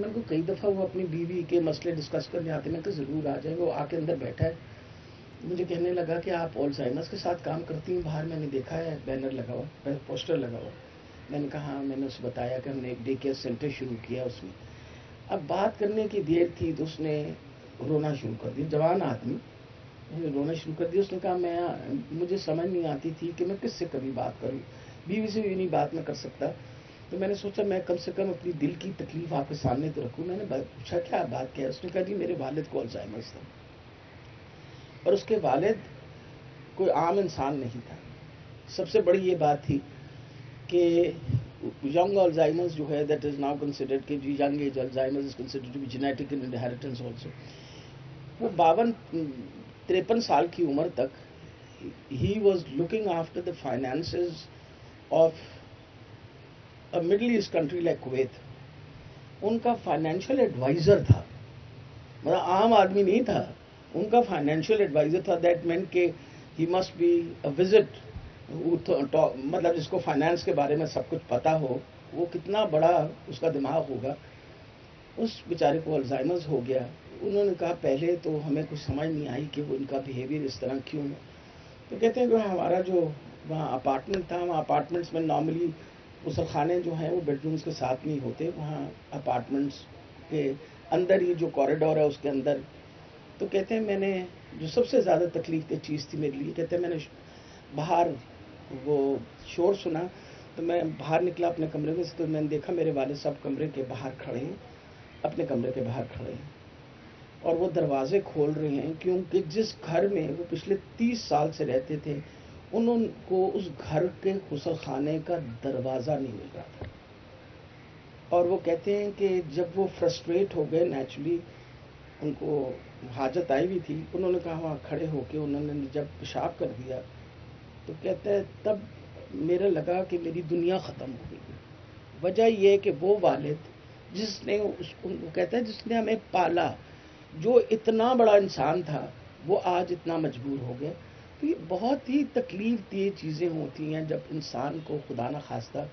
میں نے کہا کئی دفعہ وہ اپنی بیوی کے مسئلے ڈسکس کرنے آتے ہیں. میں کہا ضرور آ جائیں. وہ آ کے اندر بیٹھا ہے, مجھے کہنے لگا کہ آپ الزائمرز کے ساتھ کام کرتی ہیں, باہر میں نے دیکھا ہے بینر لگا ہوا, پوسٹر لگا ہوا. میں نے کہا ہاں. میں نے اسے بتایا کہ ہم نے ایک ڈے کیئر سینٹر شروع کیا. اس میں اب بات کرنے کی دیر تھی تو اس نے رونا شروع کر دیا. جوان آدمی رونا شروع کر دیا. اس نے کہا مجھے سمجھ نہیں آتی تھی کہ میں کس سے کبھی بات کروں, بیوی سے بھی نہیں بات میں کر سکتا. تو میں نے سوچا میں کم سے کم اپنی دل کی تکلیف آپ کے سامنے تو رکھوں. میں نے پوچھا کیا بات کیا ہے. اس نے کہا جی میرے والد کو الزائمرز تھا, اور اس کے والد کوئی عام انسان نہیں تھا. سب سے بڑی یہ بات تھی کہ ینگ الزائمرز جو ہے دیٹ از ناؤ کنسیڈرڈ کہ جی young age Alzheimer's is considered to be genetic inheritance also. وہ 52-53 سال کی عمر تک ہی was looking after the finances of a Middle East country like Kuwait. ان کا فائنینشیل ایڈوائزر تھا, مطلب عام آدمی نہیں تھا, ان کا فائنینشیل ایڈوائزر تھا. دیٹ مین کہ he must be a visit, مطلب جس کو فائنانس کے بارے میں سب کچھ پتا ہو, وہ کتنا بڑا اس کا دماغ ہوگا. اس بیچارے کو الزائمرز ہو گیا. انہوں نے کہا پہلے تو ہمیں کچھ سمجھ نہیں آئی کہ وہ ان کا بیہیویئر اس طرح کیوں ہے. تو کہتے ہیں کہ ہمارا جو وہاں اپارٹمنٹ تھا, وہاں اپارٹمنٹس میں نارملی غسل خانے جو ہیں وہ بیڈ رومز کے ساتھ نہیں ہوتے, وہاں اپارٹمنٹس کے اندر ہی جو کوریڈور ہے اس کے اندر. تو کہتے ہیں میں نے جو سب سے زیادہ تکلیف دہ چیز تھی میرے لیے, کہتے ہیں میں نے باہر وہ شور سنا تو میں باہر نکلا اپنے کمرے میں سے, تو میں نے دیکھا میرے والد صاحب کمرے کے باہر کھڑے ہیں, اپنے کمرے کے باہر کھڑے ہیں, اور وہ دروازے کھول رہے ہیں, کیونکہ جس گھر میں وہ پچھلے 30 سال سے رہتے تھے انہوں کو اس گھر کے غسل خانے کا دروازہ نہیں مل رہا تھا. اور وہ کہتے ہیں کہ جب وہ فرسٹریٹ ہو گئے, نیچرلی ان کو حاجت آئی ہوئی تھی, انہوں نے کہا وہاں کھڑے ہو کے انہوں نے جب پیشاب کر دیا تو کہتے ہیں تب میرا لگا کہ میری دنیا ختم ہو گئی. وجہ یہ کہ وہ والد جس نے اس کو کہتا ہے جس نے ہمیں پالا, جو اتنا بڑا انسان تھا, وہ آج اتنا مجبور ہو گیا. تو یہ بہت ہی تکلیف دہ چیزیں ہوتی ہیں جب انسان کو خدا نخواستہ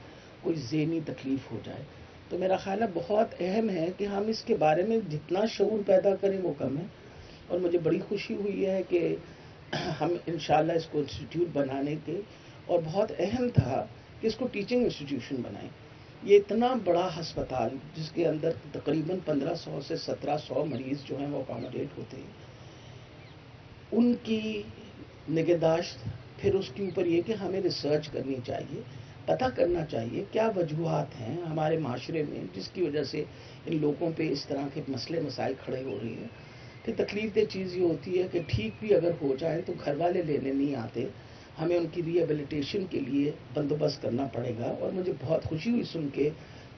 کوئی ذہنی تکلیف ہو جائے. تو میرا خیال ہے بہت اہم ہے کہ ہم اس کے بارے میں جتنا شعور پیدا کریں وہ کم ہے. اور مجھے بڑی خوشی ہوئی ہے کہ ہم انشاءاللہ اس کو انسٹیٹیوٹ بنانے کے, اور بہت اہم تھا کہ اس کو ٹیچنگ انسٹیٹیوشن بنائیں. یہ اتنا بڑا ہسپتال جس کے اندر تقریباً 1500 سے 1700 مریض جو ہیں وہ اکاموڈیٹ ہوتے ہیں, ان کی نگہداشت, پھر اس کے اوپر یہ کہ ہمیں ریسرچ کرنی چاہیے, پتہ کرنا چاہیے کیا وجوہات ہیں ہمارے معاشرے میں جس کی وجہ سے ان لوگوں پہ اس طرح کے مسئلے مسائل کھڑے ہو رہے ہیں. کہ تکلیف دہ چیز یہ ہوتی ہے کہ ٹھیک بھی اگر ہو جائے تو گھر والے لینے نہیں آتے, ہمیں ان کی ری ایبلیٹیشن کے لیے بندوبست کرنا پڑے گا. اور مجھے بہت خوشی ہوئی سن کے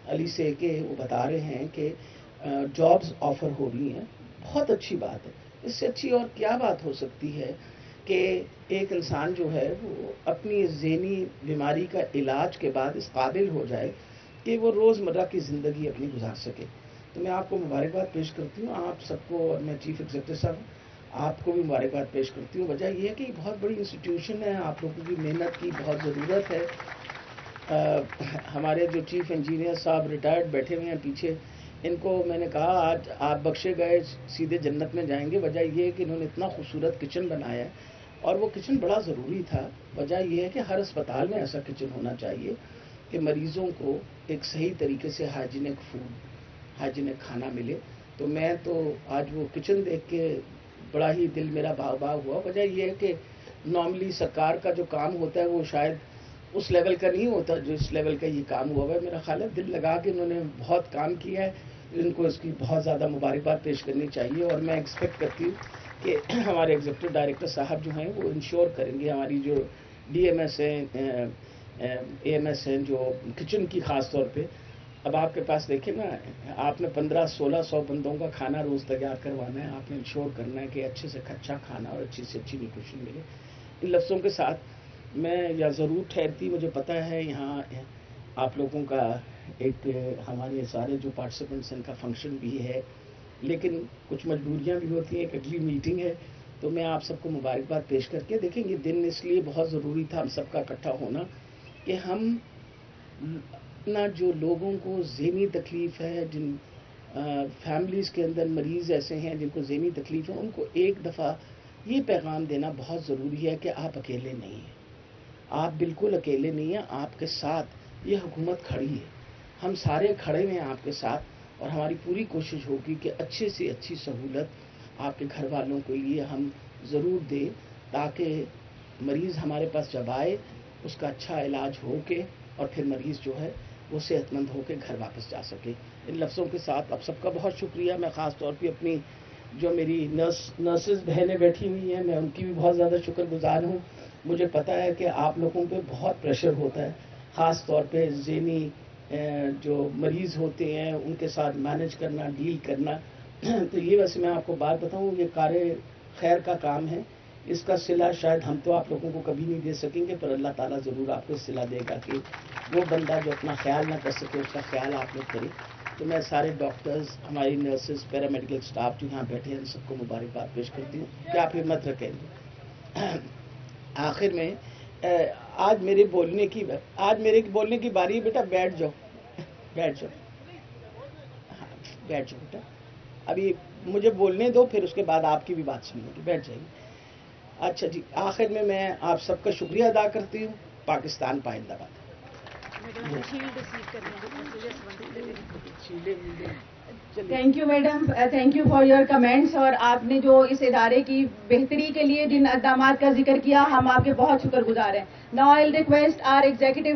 علی سے کہ وہ بتا رہے ہیں کہ جابز آفر ہو رہی ہیں. بہت اچھی بات ہے. اس سے اچھی اور کیا بات ہو سکتی ہے کہ ایک انسان جو ہے وہ اپنی ذہنی بیماری کا علاج کے بعد اس قابل ہو جائے کہ وہ روزمرہ کی زندگی اپنی گزار سکے. تو میں آپ کو مبارکباد پیش کرتی ہوں, آپ سب کو, اور میں چیف ایگزیکٹو صاحب آپ کو بھی مبارکباد پیش کرتی ہوں. وجہ یہ ہے کہ یہ بہت بڑی انسٹیٹیوشن ہے, آپ لوگوں کی محنت کی بہت ضرورت ہے. ہمارے جو چیف انجینئر صاحب ریٹائرڈ بیٹھے ہوئے ہیں پیچھے, ان کو میں نے کہا آج آپ بخشے گئے سیدھے جنت میں جائیں گے. وجہ یہ ہے کہ انہوں نے اتنا خوبصورت کچن بنایا ہے, اور وہ کچن بڑا ضروری تھا. وجہ یہ ہے کہ ہر اسپتال میں ایسا کچن ہونا چاہیے کہ مریضوں کو ایک صحیح طریقے سے ہائیجینک فوڈ, ہائیجینک کھانا ملے. تو میں تو آج وہ کچن دیکھ کے بڑا ہی دل میرا باغ باغ ہوا. وجہ یہ ہے کہ نارملی سرکار کا جو کام ہوتا ہے وہ شاید اس لیول کا نہیں ہوتا جو اس لیول کا یہ کام ہوا ہے. میرا خیال ہے دل لگا کے انہوں نے بہت کام کیا ہے, ان کو اس کی بہت زیادہ مبارکباد پیش کرنی چاہیے. اور میں ایکسپیکٹ کرتی ہوں کہ ہمارے ایگزیکٹو ڈائریکٹر صاحب جو ہیں وہ انشور کریں گے ہماری جو ڈی ایم ایس ہیں, اے ایم ایس ہیں, جو کچن کی خاص طور پہ. اب آپ کے پاس دیکھیں نا, آپ نے 1500-1600 بندوں کا کھانا روز تیار کروانا ہے, آپ نے انشور کرنا ہے کہ اچھے سے اچھا کھانا اور اچھی سے اچھی نیوٹریشن ملے. ان لفظوں کے ساتھ میں یا ضرور ٹھہرتی, مجھے پتہ ہے یہاں آپ لوگوں کا ایک, ہمارے سارے جو پارٹیسپینٹس ہیں ان کا فنکشن بھی ہے, لیکن کچھ مجبوریاں بھی ہوتی ہیں, ایک اگلی میٹنگ ہے. تو میں آپ سب کو مبارکباد پیش کر کے, دیکھیں یہ دن اس لیے بہت ضروری تھا ہم سب کا اکٹھا ہونا کہ ہم اپنا جو لوگوں کو ذہنی تکلیف ہے, جن فیملیز کے اندر مریض ایسے ہیں جن کو ذہنی تکلیف ہے، ان کو ایک دفعہ یہ پیغام دینا بہت ضروری ہے کہ آپ اکیلے نہیں ہیں، آپ بالکل اکیلے نہیں ہیں، آپ کے ساتھ یہ حکومت کھڑی ہے، ہم سارے کھڑے ہیں آپ کے ساتھ، اور ہماری پوری کوشش ہوگی کہ اچھے سے اچھی سہولت آپ کے گھر والوں کے لیے ہم ضرور دیں، تاکہ مریض ہمارے پاس جب آئے اس کا اچھا علاج ہو کے اور پھر مریض جو ہے وہ صحت مند ہو کے گھر واپس جا سکے۔ ان لفظوں کے ساتھ آپ سب کا بہت شکریہ۔ میں خاص طور پہ اپنی جو میری نرسز بہنیں بیٹھی ہوئی ہیں، میں ان کی بھی بہت زیادہ شکر گزار ہوں۔ مجھے پتہ ہے کہ آپ لوگوں پہ بہت پریشر ہوتا ہے، خاص طور پہ ذہنی جو مریض ہوتے ہیں ان کے ساتھ مینج کرنا، ڈیل کرنا۔ تو یہ ویسے میں آپ کو بات بتاؤں، یہ کار خیر کا کام ہے، اس کا صلہ شاید ہم تو آپ لوگوں کو کبھی نہیں دے سکیں گے، پر اللہ تعالیٰ ضرور آپ کو صلہ دے گا کہ وہ بندہ جو اپنا خیال نہ کر سکے اس کا خیال آپ لوگ کریں۔ تو میں سارے ڈاکٹرز، ہماری نرسز، پیرامیڈیکل سٹاف جو یہاں بیٹھے ہیں، ان سب کو مبارکباد پیش کرتی ہوں کہ آپ ہمت رکھیں گے۔ آخر میں آج میرے بولنے کی باری ہے، بیٹا بیٹھ جاؤ، بیٹھ جاؤ، بیٹھ جاؤ بیٹا، ابھی مجھے بولنے دو، پھر اس کے بعد آپ کی بھی بات سنوں گی، بیٹھ جائیے۔ اچھا جی، آخر میں آپ سب کا شکریہ ادا کرتی ہوں۔ پاکستان پائندہ باد۔ Thank you madam, thank you for your comments, اور آپ نے جو اس ادارے کی بہتری کے لیے جن اقدامات کا ذکر کیا، ہم آپ کے بہت شکر گزار ہیں۔ Now I will request our executive